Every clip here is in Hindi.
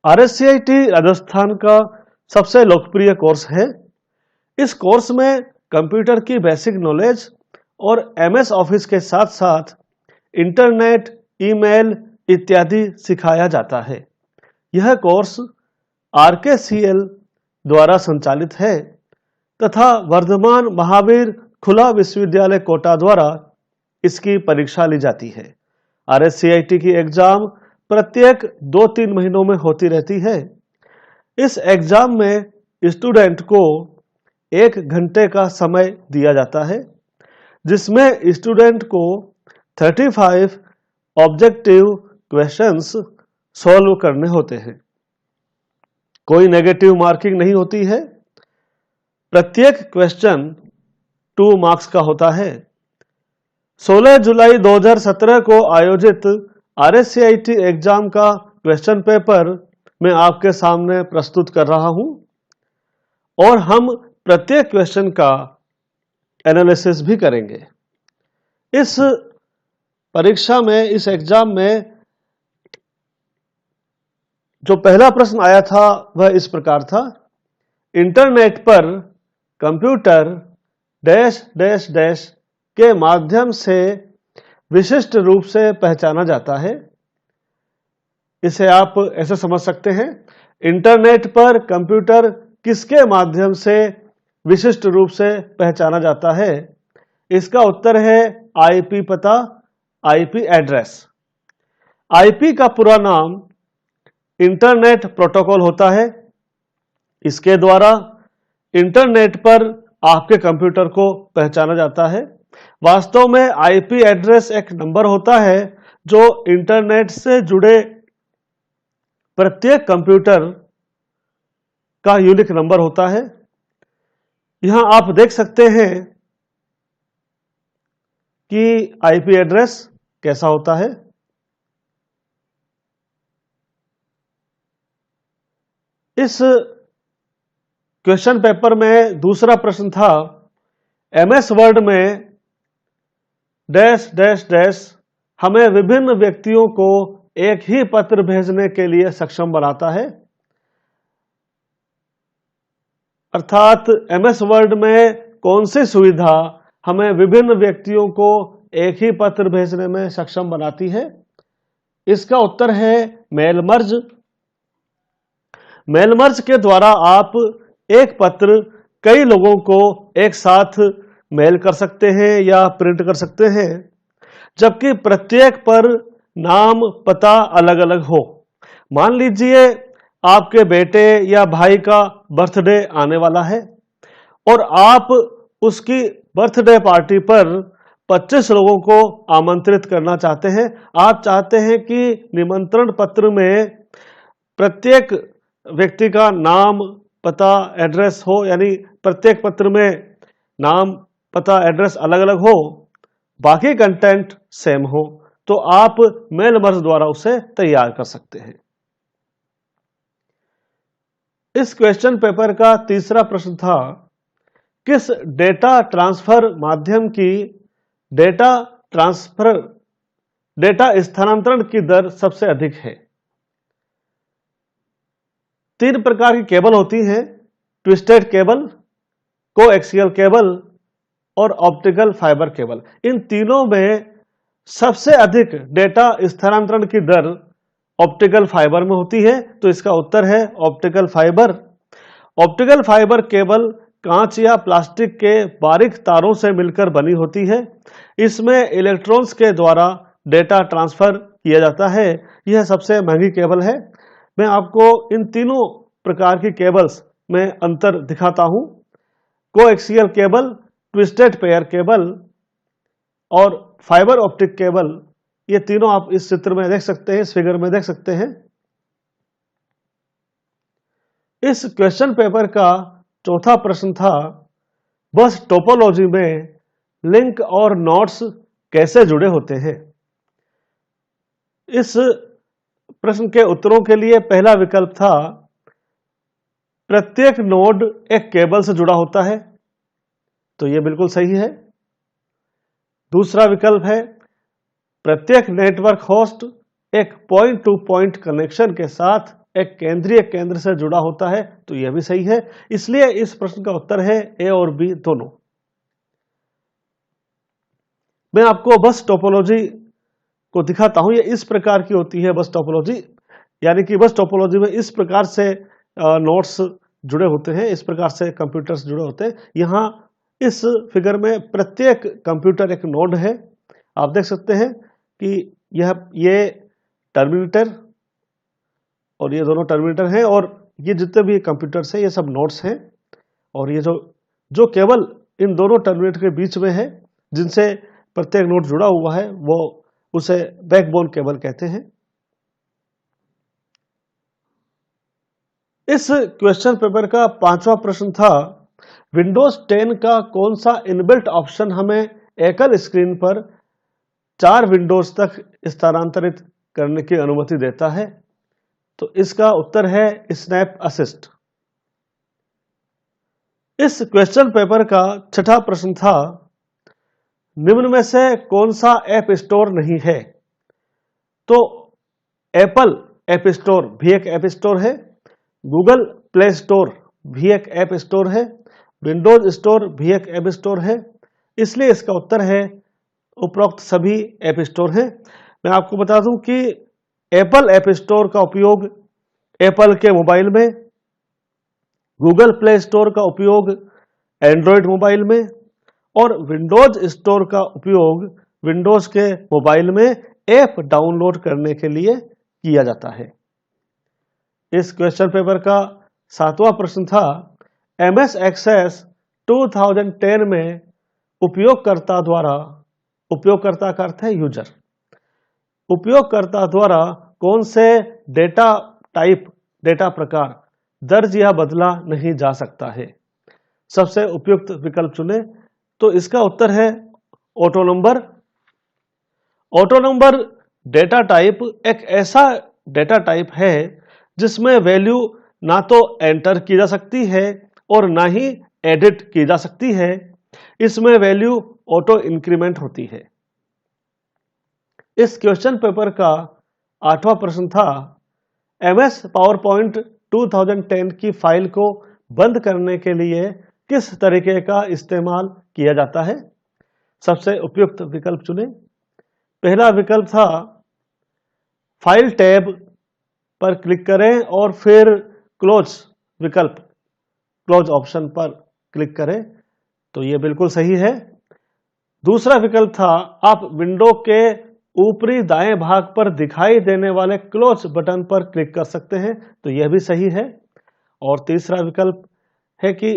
RSCIT राजस्थान का सबसे लोकप्रिय कोर्स है। इस कोर्स में कंप्यूटर की बेसिक नॉलेज और MS ऑफिस के साथ साथ इंटरनेट, ईमेल इत्यादि सिखाया जाता है। यह कोर्स RKCL द्वारा संचालित है तथा वर्धमान महावीर खुला विश्वविद्यालय कोटा द्वारा इसकी परीक्षा ली जाती है। RSCIT की एग्जाम प्रत्येक 2-3 महीनों में होती रहती है। इस एग्जाम में स्टूडेंट को 1 घंटे का समय दिया जाता है, जिसमें स्टूडेंट को 35 ऑब्जेक्टिव क्वेश्चंस सॉल्व करने होते हैं। कोई नेगेटिव मार्किंग नहीं होती है। प्रत्येक क्वेश्चन 2 मार्क्स का होता है। 16 जुलाई 2017 को आयोजित RSCIT एग्जाम का क्वेश्चन पेपर मैं आपके सामने प्रस्तुत कर रहा हूं और हम प्रत्येक क्वेश्चन का एनालिसिस भी करेंगे। इस परीक्षा में, इस एग्जाम में जो पहला प्रश्न आया था वह इस प्रकार था। इंटरनेट पर कंप्यूटर डैश डैश डैश के माध्यम से विशिष्ट रूप से पहचाना जाता है। इसे आप ऐसे समझ सकते हैं, इंटरनेट पर कंप्यूटर किसके माध्यम से विशिष्ट रूप से पहचाना जाता है? इसका उत्तर है IP पता, IP एड्रेस। IP का पूरा नाम इंटरनेट प्रोटोकॉल होता है। इसके द्वारा इंटरनेट पर आपके कंप्यूटर को पहचाना जाता है। वास्तव में IP एड्रेस एक नंबर होता है जो इंटरनेट से जुड़े प्रत्येक कंप्यूटर का यूनिक नंबर होता है। यहां आप देख सकते हैं कि IP एड्रेस कैसा होता है। इस क्वेश्चन पेपर में दूसरा प्रश्न था, MS वर्ड में डैश डैश डैश हमें विभिन्न व्यक्तियों को एक ही पत्र भेजने के लिए सक्षम बनाता है। अर्थात MS वर्ड में कौन सी सुविधा हमें विभिन्न व्यक्तियों को एक ही पत्र भेजने में सक्षम बनाती है? इसका उत्तर है मेल मर्ज। मेल मर्ज के द्वारा आप एक पत्र कई लोगों को एक साथ मेल कर सकते हैं या प्रिंट कर सकते हैं, जबकि प्रत्येक पर नाम पता अलग अलग हो। मान लीजिए आपके बेटे या भाई का बर्थडे आने वाला है और आप उसकी बर्थडे पार्टी पर 25 लोगों को आमंत्रित करना चाहते हैं। आप चाहते हैं कि निमंत्रण पत्र में प्रत्येक व्यक्ति का नाम, पता, एड्रेस हो, यानी प्रत्येक पत्र में नाम, पता, एड्रेस अलग अलग हो, बाकी कंटेंट सेम हो, तो आप मेल मर्ज द्वारा उसे तैयार कर सकते हैं। इस क्वेश्चन पेपर का तीसरा प्रश्न था, किस डेटा ट्रांसफर माध्यम की डेटा स्थानांतरण की दर सबसे अधिक है? 3 प्रकार की केबल होती हैं, ट्विस्टेड केबल, कोएक्सियल केबल और ऑप्टिकल फाइबर केबल। इन तीनों में सबसे अधिक डेटा स्थानांतरण की दर ऑप्टिकल फाइबर में होती है, तो इसका उत्तर है optical fibre. Optical fibre cable कांच या प्लास्टिक के बारीक तारों से मिलकर बनी होती है। इसमें इलेक्ट्रॉन्स के द्वारा डेटा ट्रांसफर किया जाता है। यह सबसे महंगी केबल है। मैं आपको इन तीनों प्रकार की केबल्स में अंतर दिखाता हूं। Coaxial cable, twisted pair cable और फाइबर ऑप्टिक केबल, ये तीनों आप इस चित्र में देख सकते हैं, इस फिगर में देख सकते हैं। इस क्वेश्चन पेपर का चौथा प्रश्न था, बस टोपोलॉजी में लिंक और नोड्स कैसे जुड़े होते हैं? इस प्रश्न के उत्तरों के लिए पहला विकल्प था, प्रत्येक नोड एक केबल से जुड़ा होता है, तो यह बिल्कुल सही है। दूसरा विकल्प है, प्रत्येक नेटवर्क होस्ट एक पॉइंट टू पॉइंट कनेक्शन के साथ एक केंद्रीय केंद्र से जुड़ा होता है, तो यह भी सही है। इसलिए इस प्रश्न का उत्तर है ए और बी दोनों। मैं आपको बस टोपोलॉजी को दिखाता हूं। ये इस प्रकार की होती है बस टोपोलॉजी, यानी कि बस टोपोलॉजी में इस प्रकार से नोड्स जुड़े होते हैं, इस प्रकार से कंप्यूटर्स जुड़े होते हैं। यहाँ इस फिगर में प्रत्येक कंप्यूटर एक नोड है। आप देख सकते हैं कि ये टर्मिनेटर और ये दोनों टर्मिनेटर हैं, और ये जितने भी कंप्यूटर्स हैं ये सब नोड्स हैं। और ये जो केवल इन दोनों टर्मिनेटर के बीच में है, जिनसे प्रत्येक नोड जुड़ा हुआ है, वो उसे बैकबोन केबल कहते हैं। इस क्वेश्चन पेपर का 5वां प्रश्न था, विंडोज 10 का कौन सा इनबिल्ट ऑप्शन हमें एकल स्क्रीन पर 4 विंडोज तक स्थानांतरित करने की अनुमति देता है? तो इसका उत्तर है स्नैप असिस्ट। इस क्वेश्चन पेपर का 6वां प्रश्न था, निम्न में से कौन सा ऐप स्टोर नहीं है? तो एप्पल ऐप स्टोर भी एक ऐप स्टोर है, गूगल प्ले स्टोर भी एक ऐप स्टोर है, विंडोज स्टोर भी एक ऐप स्टोर है। इसलिए इसका उत्तर है उपरोक्त सभी ऐप स्टोर हैं। मैं आपको बता दूं कि एप्पल ऐप स्टोर का उपयोग एप्पल के मोबाइल में, गूगल प्ले स्टोर का उपयोग एंड्रॉयड मोबाइल में, और विंडोज स्टोर का उपयोग विंडोज के मोबाइल में ऐप डाउनलोड करने के लिए किया जाता है। इस क्वेश्चन पेपर का 7वां प्रश्न था, MS एक्सेस 2010 में उपयोगकर्ता द्वारा, उपयोगकर्ता का अर्थ है यूजर, उपयोगकर्ता द्वारा कौन से डेटा टाइप, डेटा प्रकार दर्ज या बदला नहीं जा सकता है? सबसे उपयुक्त विकल्प चुने। तो इसका उत्तर है auto number. Auto number data type एक ऐसा डेटा टाइप है जिसमें वैल्यू ना तो एंटर की जा सकती है और ना ही एडिट की जा सकती है। इसमें वैल्यू ऑटो इंक्रीमेंट होती है। इस क्वेश्चन पेपर का 8वां प्रश्न था, MS पावरपॉइंट 2010 की फाइल को बंद करने के लिए किस तरीके का इस्तेमाल किया जाता है? सबसे उपयुक्त विकल्प चुने। पहला विकल्प था, फाइल टैब पर क्लिक करें और फिर क्लोज विकल्प, क्लोज ऑप्शन पर क्लिक करें, तो यह बिल्कुल सही है। दूसरा विकल्प था, आप विंडो के ऊपरी दाएं भाग पर दिखाई देने वाले क्लोज बटन पर क्लिक कर सकते हैं, तो यह भी सही है। और तीसरा विकल्प है कि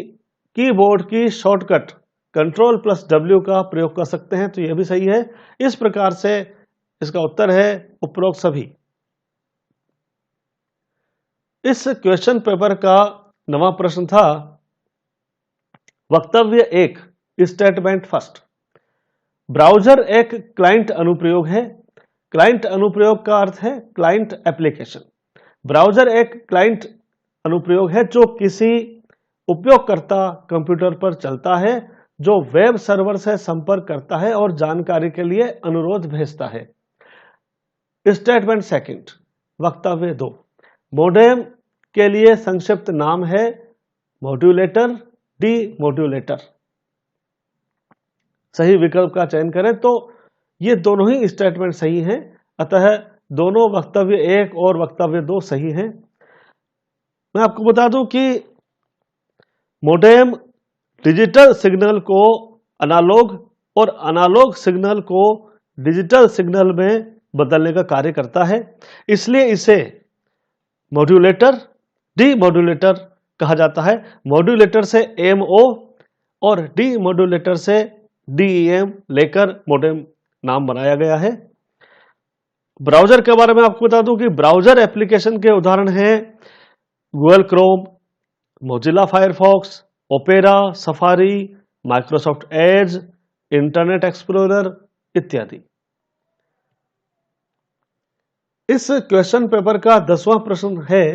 कीबोर्ड की शॉर्टकट Ctrl+W का प्रयोग कर सकते हैं, तो यह भी सही है। इस प्रकार से इसका उत्तर है उपरोक्त सभी। इस क्वेश्चन पेपर का 9वां प्रश्न था, वक्तव्य 1 स्टेटमेंट फर्स्ट। ब्राउज़र एक क्लाइंट अनुप्रयोग है। क्लाइंट अनुप्रयोग का अर्थ है क्लाइंट एप्लीकेशन। ब्राउज़र एक क्लाइंट अनुप्रयोग है जो किसी उपयोगकर्ता कंप्यूटर पर चलता है, जो वेब सर्वर से संपर्क करता है और जानकारी के लिए अनुरोध भेजता है। स्टेटमेंट सेकंड, वक्तव्य 2, मोडेम के लिए संक्षिप्त नाम है मॉड्यूलेटर, डीमॉड्यूलेटर। सही विकल्प का चयन करें। तो ये दोनों ही स्टेटमेंट सही हैं, अतः दोनों वक्तव्य 1 और वक्तव्य 2 सही हैं। मैं आपको बता दूं कि मोडेम डिजिटल सिग्नल को एनालॉग और एनालॉग सिग्नल को डिजिटल सिग्नल में बदलने का कार्य करता है, इसलिए इसे मॉड्यूलेटर, डीमॉड्यूलेटर कहा जाता है। मॉड्यूलेटर से MO और डीमॉड्यूलेटर से DEM लेकर मोडेम नाम बनाया गया है। ब्राउज़र के बारे में आपको बता दूं कि ब्राउज़र एप्लीकेशन के उदाहरण हैं Google Chrome, Mozilla Firefox, opera, safari, Microsoft Edge, internet explorer इत्यादि। इस क्वेश्चन पेपर का 10वां प्रश्न है,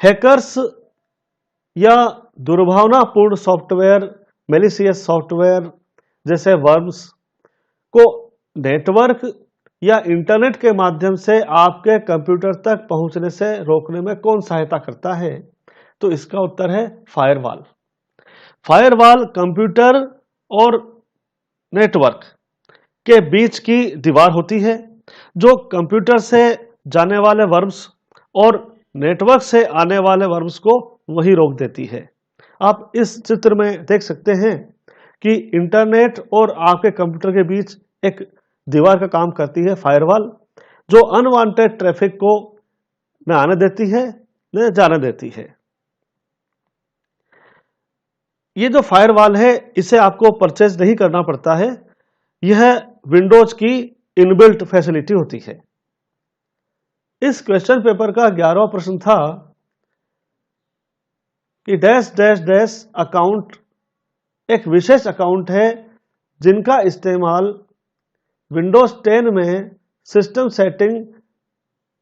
हैकर्स या दुर्भावनापूर्ण सॉफ्टवेयर, मैलिशियस सॉफ्टवेयर जैसे वर्म्स को नेटवर्क या इंटरनेट के माध्यम से आपके कंप्यूटर तक पहुंचने से रोकने में कौन सहायता करता है? तो इसका उत्तर है फायरवॉल। फायरवॉल कंप्यूटर और नेटवर्क के बीच की दीवार होती है जो कंप्यूटर से जाने वाले वर्म्स और नेटवर्क से आने वाले वर्म्स को वही रोक देती है। आप इस चित्र में देख सकते हैं कि इंटरनेट और आपके कंप्यूटर के बीच एक दीवार का काम करती है फायरवॉल, जो अनवांटेड ट्रैफिक को न आने देती है न जाने देती है। ये जो फायरवॉल है इसे आपको परचेज नहीं करना पड़ता है, यह विंडोज की इनबिल्ट फैसिलिटी होती है। इस क्वेश्चन पेपर का 11वां प्रश्न था कि डैश डैश डैश अकाउंट एक विशेष अकाउंट है जिनका इस्तेमाल विंडोज 10 में सिस्टम सेटिंग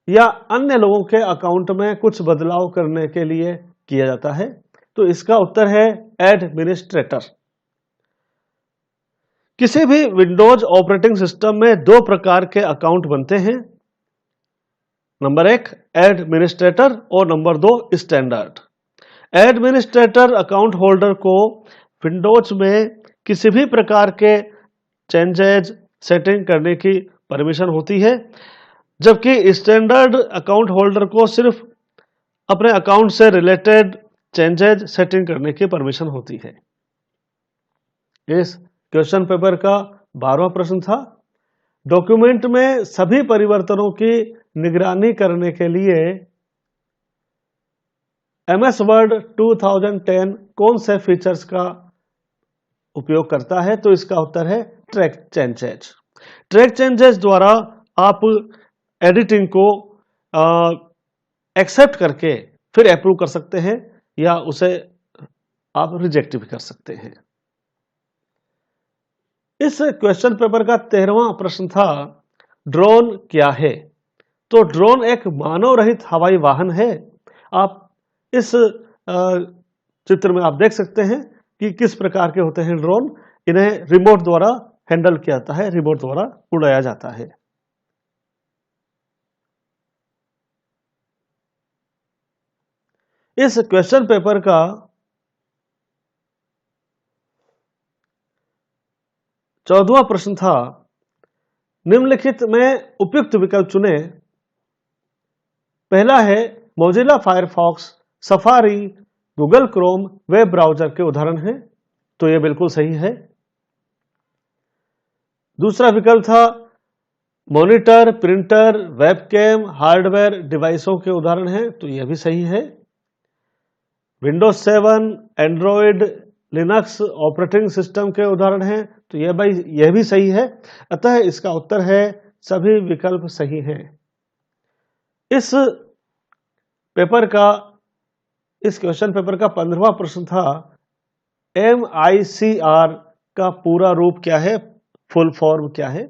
या अन्य लोगों के अकाउंट में कुछ बदलाव करने के लिए किया जाता है। तो इसका उत्तर है एडमिनिस्ट्रेटर। किसी भी विंडोज ऑपरेटिंग सिस्टम में दो प्रकार के अकाउंट बनते हैं, नंबर 1 एडमिनिस्ट्रेटर और number 2 standard. Administrator account holder को विंडोज में किसी भी प्रकार के चेंजेज सेटिंग करने की परमिशन होती है, जबकि स्टैंडर्ड अकाउंट होल्डर को सिर्फ अपने अकाउंट से रिलेटेड चेंजेज सेटिंग करने की परमिशन होती है। इस क्वेश्चन पेपर का 12वां प्रश्न था डॉक्यूमेंट में सभी परिवर्तनों की निगरानी करने के लिए MS वर्ड 2010 कौन से फीचर्स का उपयोग करता है? तो इसका उत्तर है ट्रैक चेंजेज। ट्रैक चेंजेज द्वारा आप एडिटिंग को एक्सेप्ट करके फिर अप्रूव कर सकते हैं या उसे आप रिजेक्ट भी कर सकते हैं। इस क्वेश्चन पेपर का 13वां प्रश्न था ड्रोन क्या है? तो ड्रोन एक मानव रहित हवाई वाहन है। आप इस चित्र में आप देख सकते हैं कि किस प्रकार के होते हैं ड्रोन। इन्हें रिमोट द्वारा हैंडल किया जाता है, रिमोट द्वारा उड़ाया जाता है। इस क्वेश्चन पेपर का 14वां प्रश्न था निम्नलिखित में उपयुक्त विकल्प चुने। पहला है Mozilla Firefox, safari, Google Chrome web browser के उदाहरण हैं, तो यह बिल्कुल सही है। दूसरा विकल्प था मॉनिटर, प्रिंटर, वेबकैम, हार्डवेयर डिवाइसों के उदाहरण हैं, तो यह भी सही है। Windows 7, Android, Linux operating system के उदाहरण हैं, तो यह भी सही है। अतः इसका उत्तर है सभी विकल्प सही हैं। इस क्वेश्चन पेपर का 15वां प्रश्न था MICR का पूरा रूप क्या है, फुल फॉर्म क्या है?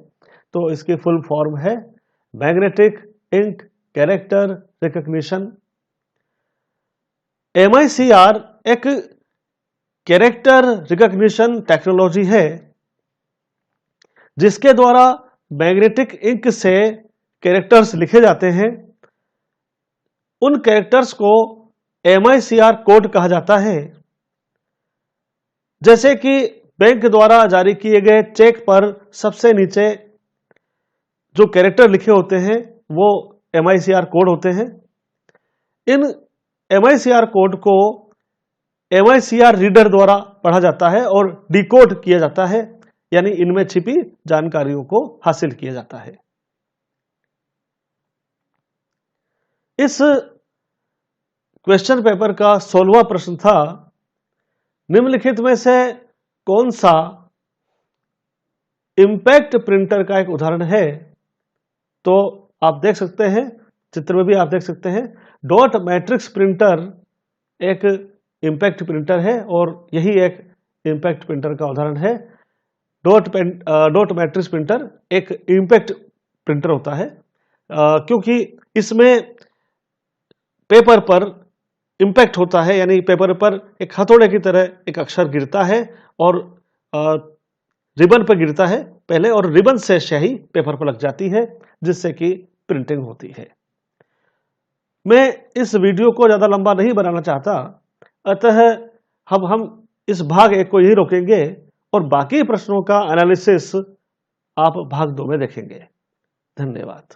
तो इसकी फुल फॉर्म है magnetic ink character recognition. MICR एक कैरेक्टर रिकॉग्निशन टेक्नोलॉजी है जिसके द्वारा मैग्नेटिक इंक से कैरेक्टर्स लिखे जाते हैं। उन कैरेक्टर्स को MICR कोड कहा जाता है। जैसे कि बैंक द्वारा जारी किए गए चेक पर सबसे नीचे जो कैरेक्टर लिखे होते हैं वो MICR कोड होते हैं। इन MICR कोड को MICR रीडर द्वारा पढ़ा जाता है और डिकोड किया जाता है, यानी इनमें छिपी जानकारियों को हासिल किया जाता है। इस क्वेश्चन पेपर का 16वां प्रश्न था निम्नलिखित में से कौन सा इंपैक्ट प्रिंटर का एक उदाहरण है? तो आप देख सकते हैं, चित्र में भी आप देख सकते हैं, डॉट मैट्रिक्स प्रिंटर एक इंपैक्ट प्रिंटर है और यही एक इंपैक्ट प्रिंटर का उदाहरण है। डॉट मैट्रिक्स प्रिंटर एक इंपैक्ट प्रिंटर होता है क्योंकि इसमें पेपर पर इंपैक्ट होता है, यानी पेपर पर एक हथौड़े की तरह एक अक्षर गिरता है और रिबन पर गिरता है पहले और रिबन से स्याही पेपर पर लग जाती है जिससे कि प्रिंटिंग होती है। मैं इस वीडियो को ज़्यादा लंबा नहीं बनाना चाहता, अतः हम इस भाग 1 को यही रोकेंगे और बाकी प्रश्नों का एनालिसिस आप भाग 2 में देखेंगे। धन्यवाद।